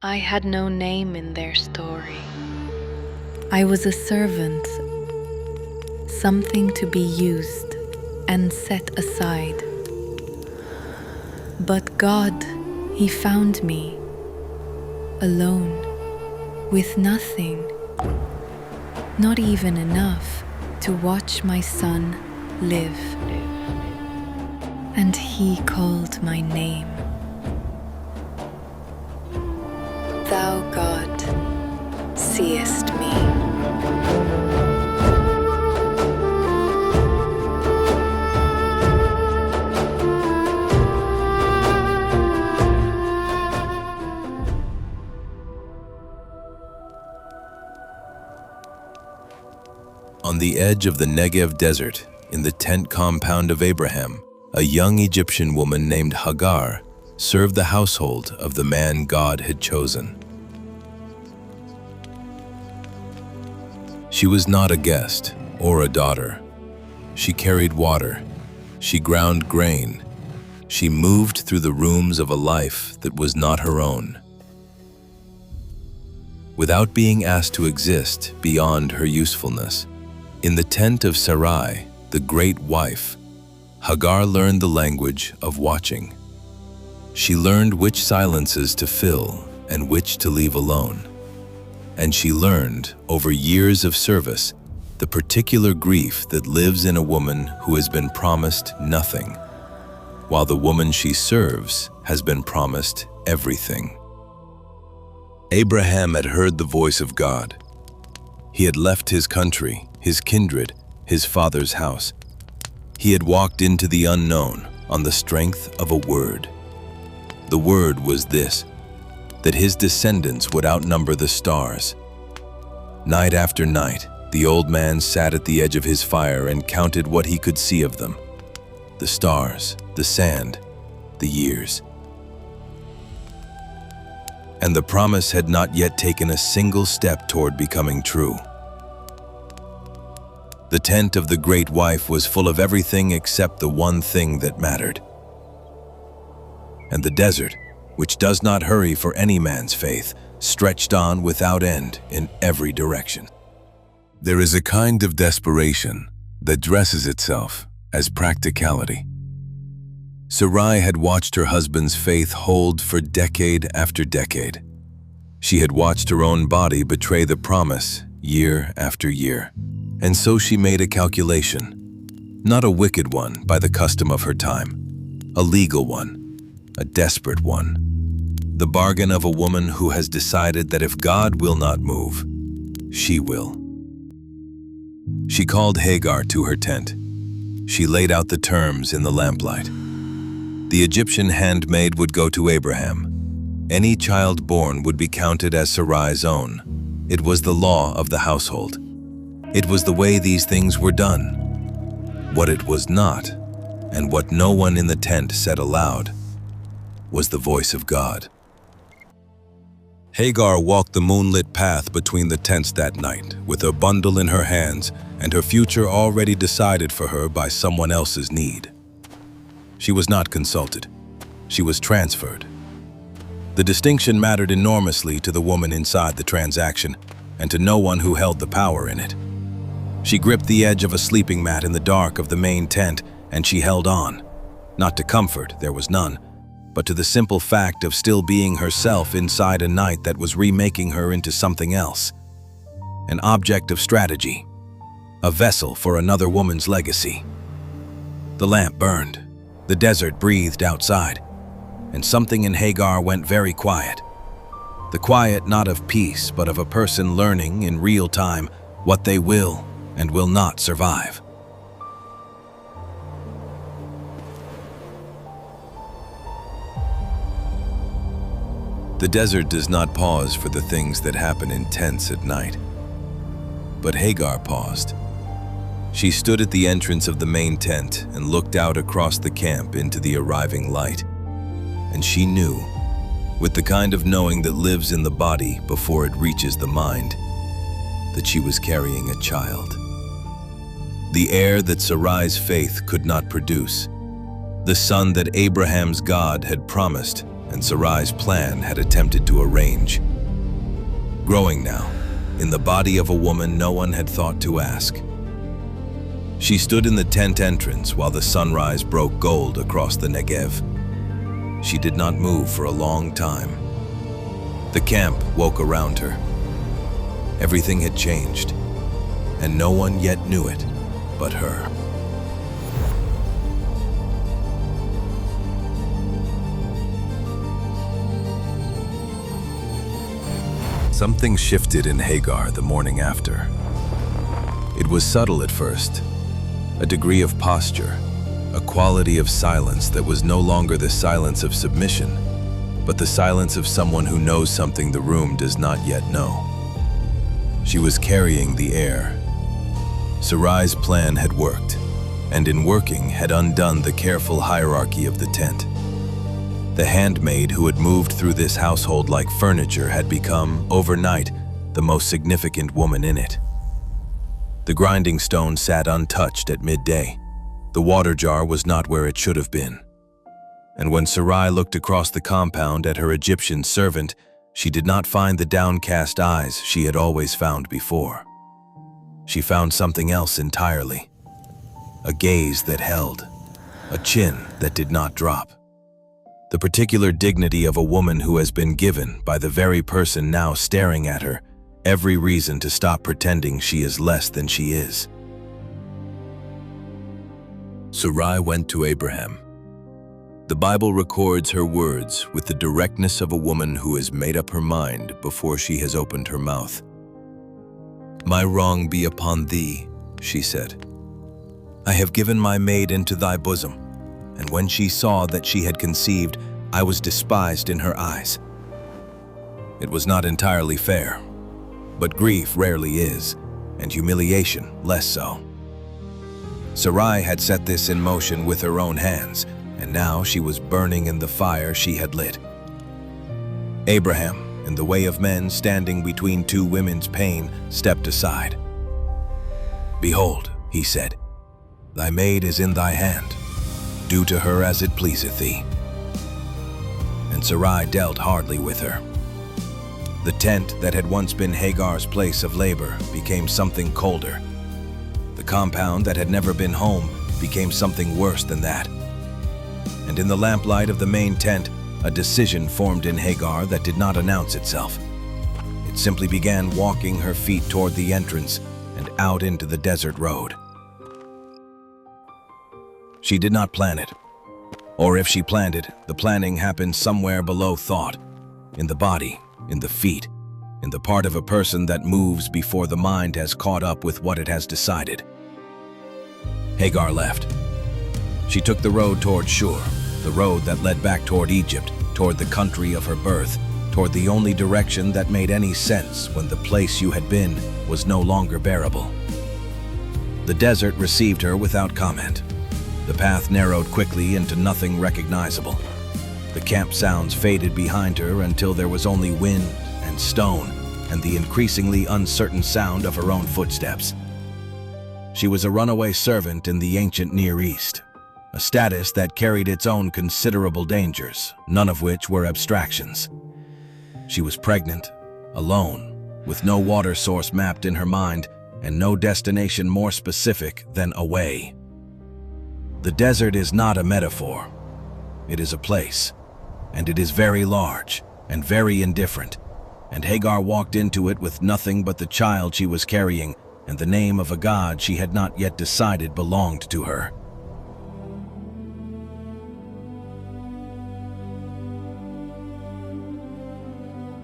I had no name in their story. I was a servant, something to be used and set aside. But God, He found me, alone, with nothing, not even enough to watch my son live. And He called my name. Thou, God, seest me. On the edge of the Negev desert, in the tent compound of Abraham, a young Egyptian woman named Hagar served the household of the man God had chosen. She was not a guest or a daughter. She carried water. She ground grain. She moved through the rooms of a life that was not her own. Without being asked to exist beyond her usefulness, in the tent of Sarai, the great wife, Hagar learned the language of watching. She learned which silences to fill and which to leave alone. And she learned, over years of service, the particular grief that lives in a woman who has been promised nothing, while the woman she serves has been promised everything. Abraham had heard the voice of God. He had left his country, his kindred, his father's house. He had walked into the unknown on the strength of a word. The word was this, that his descendants would outnumber the stars. Night after night, the old man sat at the edge of his fire and counted what he could see of them: the stars, the sand, the years. And the promise had not yet taken a single step toward becoming true. The tent of the great wife was full of everything except the one thing that mattered. And the desert, which does not hurry for any man's faith, stretched on without end in every direction. There is a kind of desperation that dresses itself as practicality. Sarai had watched her husband's faith hold for decade after decade. She had watched her own body betray the promise year after year. And so she made a calculation, not a wicked one by the custom of her time, a legal one, a desperate one. The bargain of a woman who has decided that if God will not move, she will. She called Hagar to her tent. She laid out the terms in the lamplight. The Egyptian handmaid would go to Abraham. Any child born would be counted as Sarai's own. It was the law of the household. It was the way these things were done. What it was not, and what no one in the tent said aloud, was the voice of God. Hagar walked the moonlit path between the tents that night, with her bundle in her hands and her future already decided for her by someone else's need. She was not consulted. She was transferred. The distinction mattered enormously to the woman inside the transaction, and to no one who held the power in it. She gripped the edge of a sleeping mat in the dark of the main tent, and she held on. Not to comfort, there was none, but to the simple fact of still being herself inside a night that was remaking her into something else. An object of strategy. A vessel for another woman's legacy. The lamp burned. The desert breathed outside. And something in Hagar went very quiet. The quiet not of peace, but of a person learning in real time what they will and will not survive. The desert does not pause for the things that happen in tents at night. But Hagar paused. She stood at the entrance of the main tent and looked out across the camp into the arriving light. And she knew, with the kind of knowing that lives in the body before it reaches the mind, that she was carrying a child. The heir that Sarai's faith could not produce, the son that Abraham's God had promised and Sarai's plan had attempted to arrange. Growing now, in the body of a woman no one had thought to ask. She stood in the tent entrance while the sunrise broke gold across the Negev. She did not move for a long time. The camp woke around her. Everything had changed, and no one yet knew it but her. Something shifted in Hagar the morning after. It was subtle at first, a degree of posture, a quality of silence that was no longer the silence of submission, but the silence of someone who knows something the room does not yet know. She was carrying the air. Sarai's plan had worked, and in working had undone the careful hierarchy of the tent. The handmaid who had moved through this household like furniture had become, overnight, the most significant woman in it. The grinding stone sat untouched at midday. The water jar was not where it should have been. And when Sarai looked across the compound at her Egyptian servant, she did not find the downcast eyes she had always found before. She found something else entirely. A gaze that held, a chin that did not drop. The particular dignity of a woman who has been given, by the very person now staring at her, every reason to stop pretending she is less than she is. Sarai went to Abraham. The Bible records her words with the directness of a woman who has made up her mind before she has opened her mouth. "My wrong be upon thee," she said. "I have given my maid into thy bosom, and when she saw that she had conceived, I was despised in her eyes." It was not entirely fair, but grief rarely is, and humiliation less so. Sarai had set this in motion with her own hands, and now she was burning in the fire she had lit. Abraham, in the way of men standing between two women's pain, stepped aside. "Behold," he said, "thy maid is in thy hand. Do to her as it pleaseth thee." And Sarai dealt hardly with her. The tent that had once been Hagar's place of labor became something colder. The compound that had never been home became something worse than that. And in the lamplight of the main tent, a decision formed in Hagar that did not announce itself. It simply began walking her feet toward the entrance and out into the desert road. She did not plan it. Or if she planned it, the planning happened somewhere below thought, in the body, in the feet, in the part of a person that moves before the mind has caught up with what it has decided. Hagar left. She took the road toward Shur, the road that led back toward Egypt, toward the country of her birth, toward the only direction that made any sense when the place you had been was no longer bearable. The desert received her without comment. The path narrowed quickly into nothing recognizable. The camp sounds faded behind her until there was only wind and stone and the increasingly uncertain sound of her own footsteps. She was a runaway servant in the ancient Near East, a status that carried its own considerable dangers, none of which were abstractions. She was pregnant, alone, with no water source mapped in her mind and no destination more specific than away. The desert is not a metaphor. It is a place, and it is very large and very indifferent, and Hagar walked into it with nothing but the child she was carrying and the name of a god she had not yet decided belonged to her.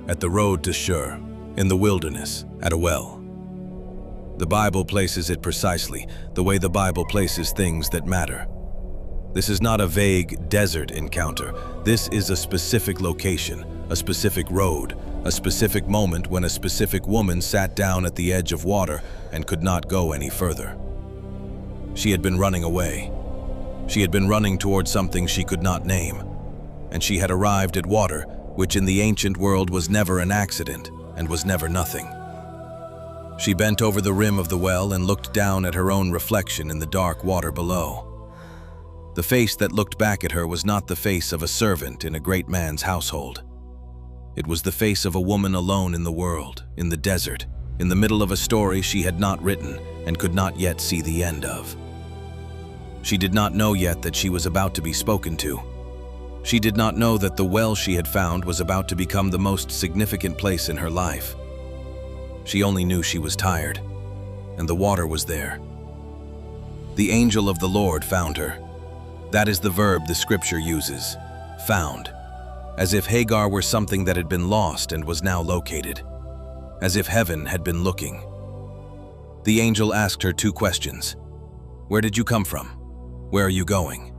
At the road to Shur, in the wilderness, at a well. The Bible places it precisely the way the Bible places things that matter. This is not a vague desert encounter. This is a specific location, a specific road, a specific moment when a specific woman sat down at the edge of water and could not go any further. She had been running away. She had been running toward something she could not name. And she had arrived at water, which in the ancient world was never an accident and was never nothing. She bent over the rim of the well and looked down at her own reflection in the dark water below. The face that looked back at her was not the face of a servant in a great man's household. It was the face of a woman alone in the world, in the desert, in the middle of a story she had not written and could not yet see the end of. She did not know yet that she was about to be spoken to. She did not know that the well she had found was about to become the most significant place in her life. She only knew she was tired, and the water was there. The angel of the Lord found her. That is the verb the scripture uses, found, as if Hagar were something that had been lost and was now located, as if heaven had been looking. The angel asked her 2 questions. Where did you come from? Where are you going?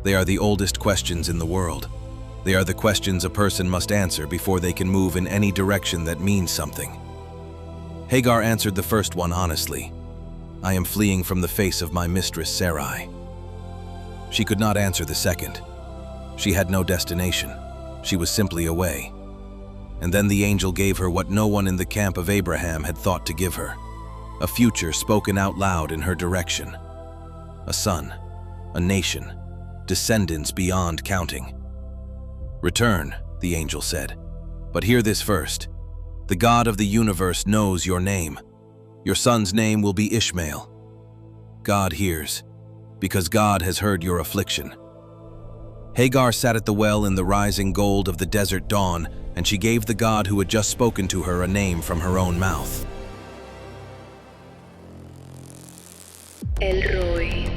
They are the oldest questions in the world. They are the questions a person must answer before they can move in any direction that means something. Hagar answered the first one honestly. I am fleeing from the face of my mistress Sarai. She could not answer the second. She had no destination. She was simply away. And then the angel gave her what no one in the camp of Abraham had thought to give her. A future spoken out loud in her direction. A son, a nation, descendants beyond counting. Return, the angel said. But hear this first. The God of the universe knows your name. Your son's name will be Ishmael. God hears, because God has heard your affliction. Hagar sat at the well in the rising gold of the desert dawn, and she gave the God who had just spoken to her a name from her own mouth. El Roi,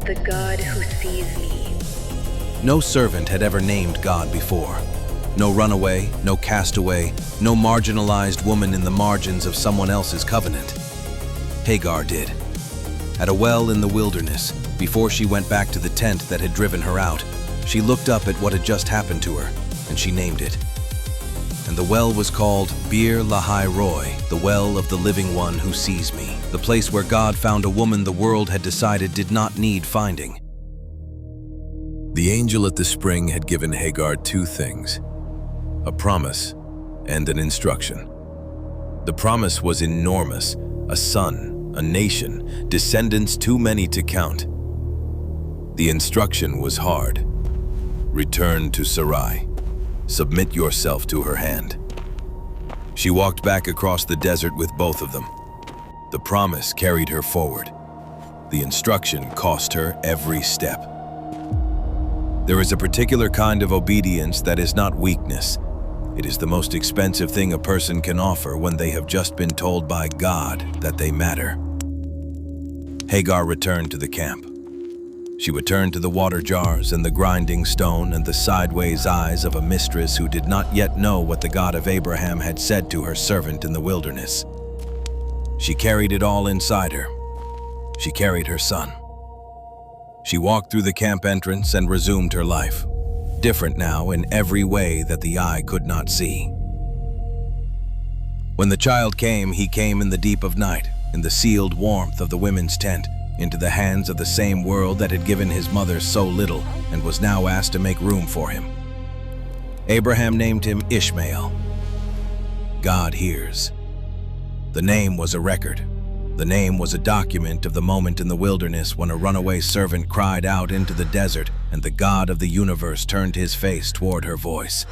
the God who sees me. No servant had ever named God before. No runaway, no castaway, no marginalized woman in the margins of someone else's covenant. Hagar did. At a well in the wilderness, before she went back to the tent that had driven her out, she looked up at what had just happened to her, and she named it. And the well was called Him El Roi, the well of the living one who sees me, the place where God found a woman the world had decided did not need finding. The angel at the spring had given Hagar 2 things, a promise and an instruction. The promise was enormous, a son, a nation, descendants too many to count. The instruction was hard. Return to Sarai. Submit yourself to her hand. She walked back across the desert with both of them. The promise carried her forward. The instruction cost her every step. There is a particular kind of obedience that is not weakness. It is the most expensive thing a person can offer when they have just been told by God that they matter. Hagar returned to the camp. She returned to the water jars and the grinding stone and the sideways eyes of a mistress who did not yet know what the God of Abraham had said to her servant in the wilderness. She carried it all inside her. She carried her son. She walked through the camp entrance and resumed her life, different now in every way that the eye could not see. When the child came, he came in the deep of night, in the sealed warmth of the women's tent, into the hands of the same world that had given his mother so little and was now asked to make room for him. Abraham named him Ishmael. God hears. The name was a record. The name was a document of the moment in the wilderness when a runaway servant cried out into the desert and the God of the universe turned his face toward her voice.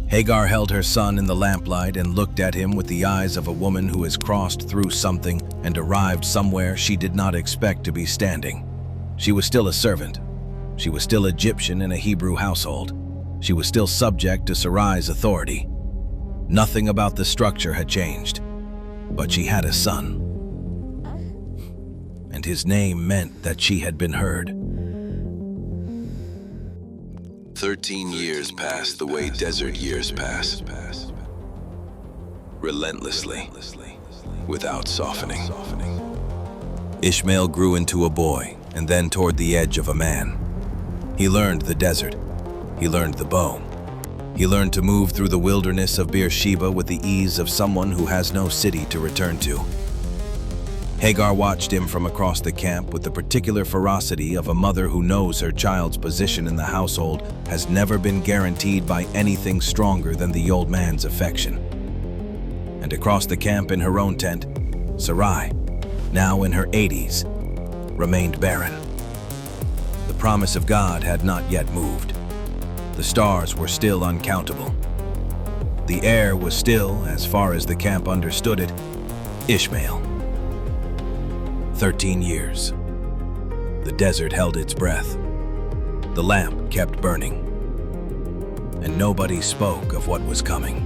Hagar held her son in the lamplight and looked at him with the eyes of a woman who has crossed through something and arrived somewhere she did not expect to be standing. She was still a servant. She was still Egyptian in a Hebrew household. She was still subject to Sarai's authority. Nothing about the structure had changed, but she had a son. And his name meant that she had been heard. 13 years passed the way desert years pass, relentlessly, without softening. Ishmael grew into a boy and then toward the edge of a man. He learned the desert. He learned the bow. He learned to move through the wilderness of Beersheba with the ease of someone who has no city to return to. Hagar watched him from across the camp with the particular ferocity of a mother who knows her child's position in the household has never been guaranteed by anything stronger than the old man's affection. And across the camp in her own tent, Sarai, now in her 80s, remained barren. The promise of God had not yet moved. The stars were still uncountable. The air was still, as far as the camp understood it, Ishmael. 13 years. The desert held its breath. The lamp kept burning. And nobody spoke of what was coming.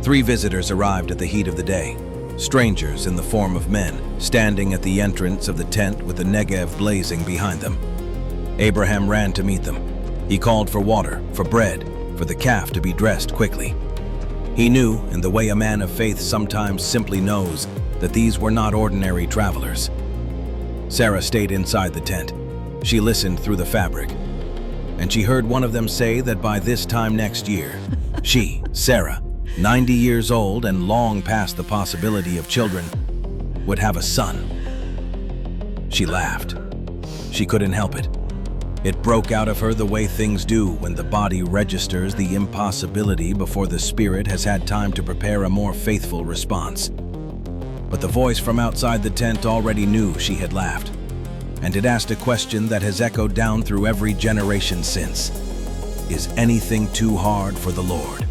3 visitors arrived at the heat of the day, strangers in the form of men, standing at the entrance of the tent with the Negev blazing behind them. Abraham ran to meet them. He called for water, for bread, for the calf to be dressed quickly. He knew, in the way a man of faith sometimes simply knows, that these were not ordinary travelers. Sarah stayed inside the tent. She listened through the fabric, and she heard one of them say that by this time next year, she, Sarah, 90 years old and long past the possibility of children, would have a son. She laughed. She couldn't help it. It broke out of her the way things do when the body registers the impossibility before the spirit has had time to prepare a more faithful response. But the voice from outside the tent already knew she had laughed, and it asked a question that has echoed down through every generation since. Is anything too hard for the Lord?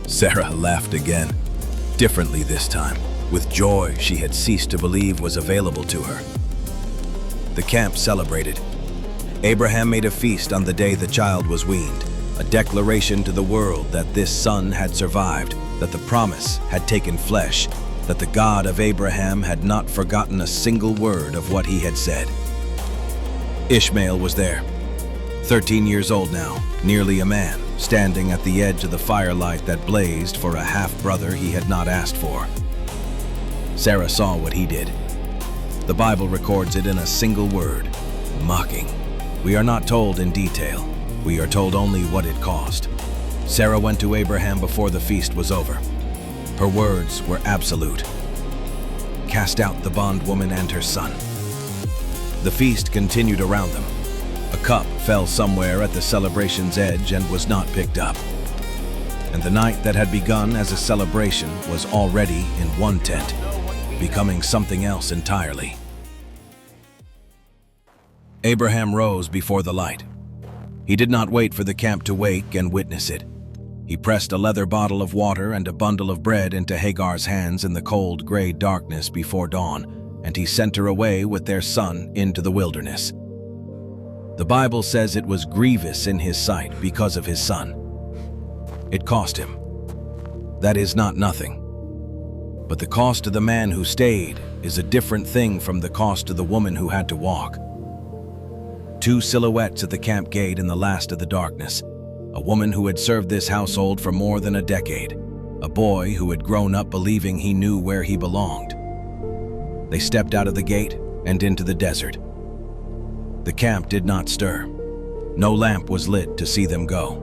Sarah laughed again, differently this time, with joy she had ceased to believe was available to her. The camp celebrated. Abraham made a feast on the day the child was weaned, a declaration to the world that this son had survived, that the promise had taken flesh, that the God of Abraham had not forgotten a single word of what he had said. Ishmael was there, 13 years old now, nearly a man, standing at the edge of the firelight that blazed for a half-brother he had not asked for. Sarah saw what he did. The Bible records it in a single word: mocking. We are not told in detail. We are told only what it cost. Sarah went to Abraham before the feast was over. Her words were absolute. Cast out the bondwoman and her son. The feast continued around them. A cup fell somewhere at the celebration's edge and was not picked up. And the night that had begun as a celebration was already in one tent, becoming something else entirely. Abraham rose before the light. He did not wait for the camp to wake and witness it. He pressed a leather bottle of water and a bundle of bread into Hagar's hands in the cold, gray darkness before dawn, and he sent her away with their son into the wilderness. The Bible says it was grievous in his sight because of his son. It cost him. That is not nothing. But the cost to the man who stayed is a different thing from the cost to the woman who had to walk. 2 silhouettes at the camp gate in the last of the darkness. A woman who had served this household for more than a decade. A boy who had grown up believing he knew where he belonged. They stepped out of the gate and into the desert. The camp did not stir. No lamp was lit to see them go.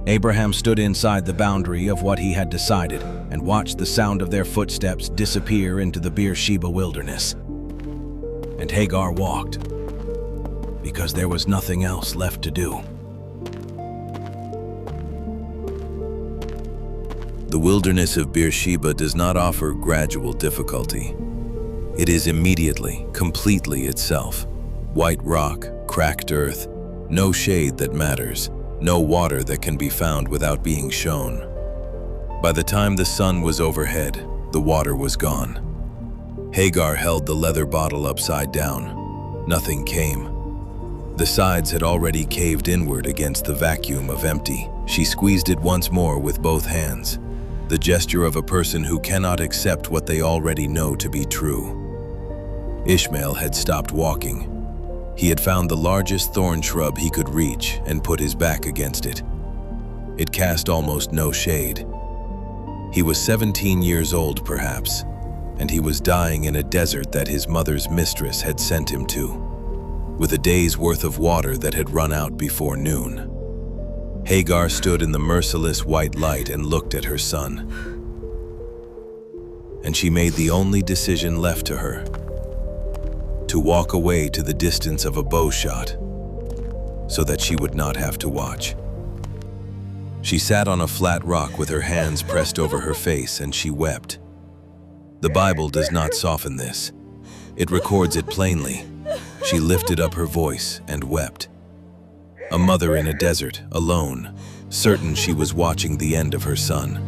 Abraham stood inside the boundary of what he had decided and watched the sound of their footsteps disappear into the Beersheba wilderness. And Hagar walked, because there was nothing else left to do. The wilderness of Beersheba does not offer gradual difficulty. It is immediately, completely itself. White rock, cracked earth, no shade that matters, no water that can be found without being shown. By the time the sun was overhead, the water was gone. Hagar held the leather bottle upside down. Nothing came. The sides had already caved inward against the vacuum of empty. She squeezed it once more with both hands, the gesture of a person who cannot accept what they already know to be true. Ishmael had stopped walking. He had found the largest thorn shrub he could reach and put his back against it. It cast almost no shade. He was 17 years old, perhaps, and he was dying in a desert that his mother's mistress had sent him to, with a day's worth of water that had run out before noon. Hagar stood in the merciless white light and looked at her son. And she made the only decision left to her: to walk away to the distance of a bow shot, so that she would not have to watch. She sat on a flat rock with her hands pressed over her face, and she wept. The Bible does not soften this. It records it plainly. She lifted up her voice and wept. A mother in a desert, alone, certain she was watching the end of her son.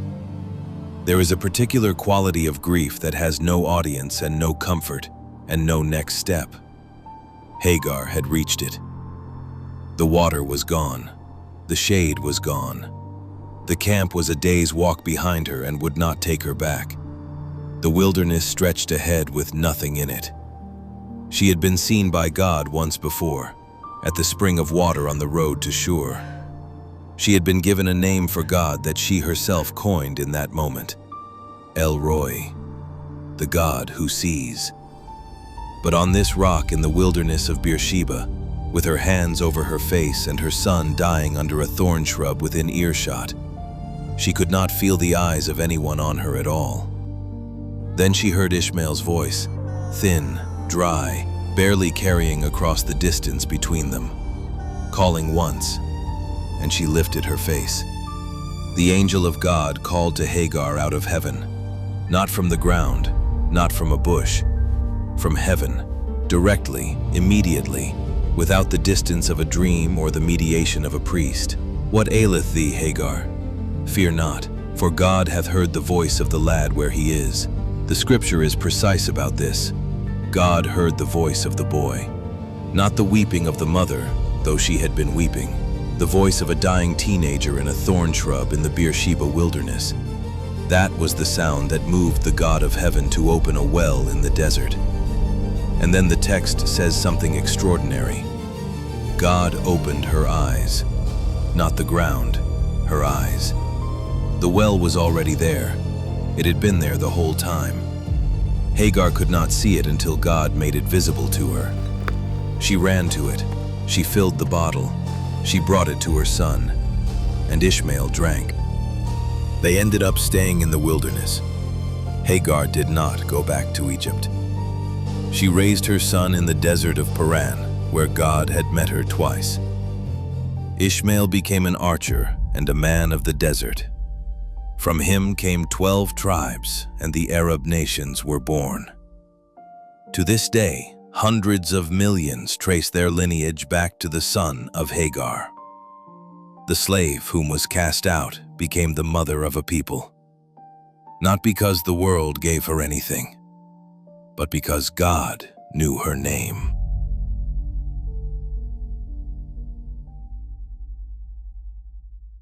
There is a particular quality of grief that has no audience and no comfort and no next step. Hagar had reached it. The water was gone. The shade was gone. The camp was a day's walk behind her and would not take her back. The wilderness stretched ahead with nothing in it. She had been seen by God once before, at the spring of water on the road to Shur. She had been given a name for God that she herself coined in that moment. El Roi, the God who sees. But on this rock in the wilderness of Beersheba, with her hands over her face and her son dying under a thorn shrub within earshot, she could not feel the eyes of anyone on her at all. Then she heard Ishmael's voice, thin, dry, barely carrying across the distance between them, calling once, and she lifted her face. The angel of God called to Hagar out of heaven, not from the ground, not from a bush, from heaven, directly, immediately, without the distance of a dream or the mediation of a priest. What aileth thee, Hagar? Fear not, for God hath heard the voice of the lad where he is. The scripture is precise about this. God heard the voice of the boy. Not the weeping of the mother, though she had been weeping. The voice of a dying teenager in a thorn shrub in the Beersheba wilderness. That was the sound that moved the God of heaven to open a well in the desert. And then the text says something extraordinary. God opened her eyes. Not the ground, her eyes. The well was already there. It had been there the whole time. Hagar could not see it until God made it visible to her. She ran to it. She filled the bottle. She brought it to her son, and Ishmael drank. They ended up staying in the wilderness. Hagar did not go back to Egypt. She raised her son in the desert of Paran, where God had met her twice. Ishmael became an archer and a man of the desert. From him came 12 tribes, and the Arab nations were born. To this day, hundreds of millions trace their lineage back to the son of Hagar. The slave whom was cast out became the mother of a people. Not because the world gave her anything, but because God knew her name.